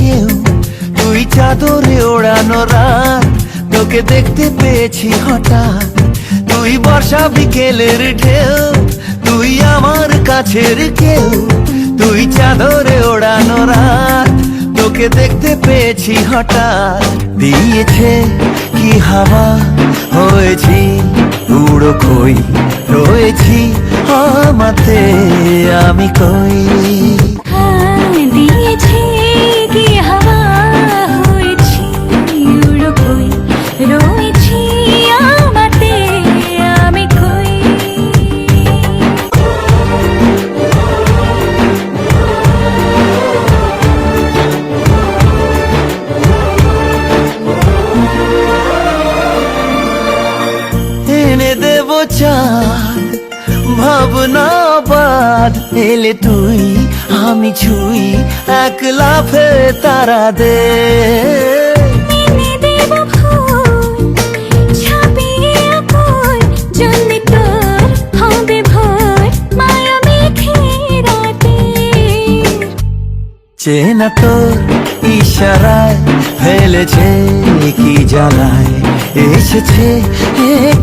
কেউ, তুই চাদরে ওড়ানো রাত, তোকে দেখতে পেয়েছি হঠাৎ। তুই বর্ষা বিকেলের ঢেউ, তুই আমার কাছের কেউ, তুই চাদরে ওড়ানো রাত, তোকে দেখতে পেয়েছি হঠাৎ। দিয়েছে কি হাওয়া, হয়েছি উড়ো কই, রয়েছি আমাতে আমি কই। দিয়েছে কি হাওয়া, হয়েছি উড়ো কই, রয়েছি আমাতে আমি কই। এনে দেব চাঁদ ভাবনা বাদ, এলে তুই আমি ছুই এক লাফে তারা দে। এনে দেব ফুল, ছাপিয়ে আকুল, জলদি তোর হবে ভোর, মায়া মেঘে রাতে। চেনা তোর ইশারায় ফেলেছে কি জ্বালায়, এসেছে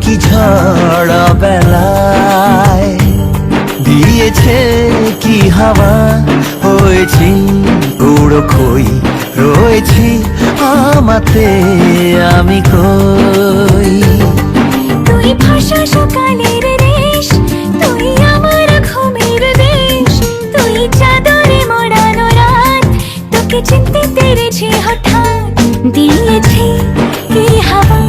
কি ঝড় বেলায়। দিয়েছে কি হাওয়া, হয়েছি উড়ো খই, রয়েছি আমাতে আমি কই। তুই ভাষা সকালের রেশ, তুই আমার ঘুমের দেশ, তুই চাদরে মোড়ানো রাত, তোকে চিনতে পেরেছি হঠাৎ। দিয়েছি কি হাওয়া,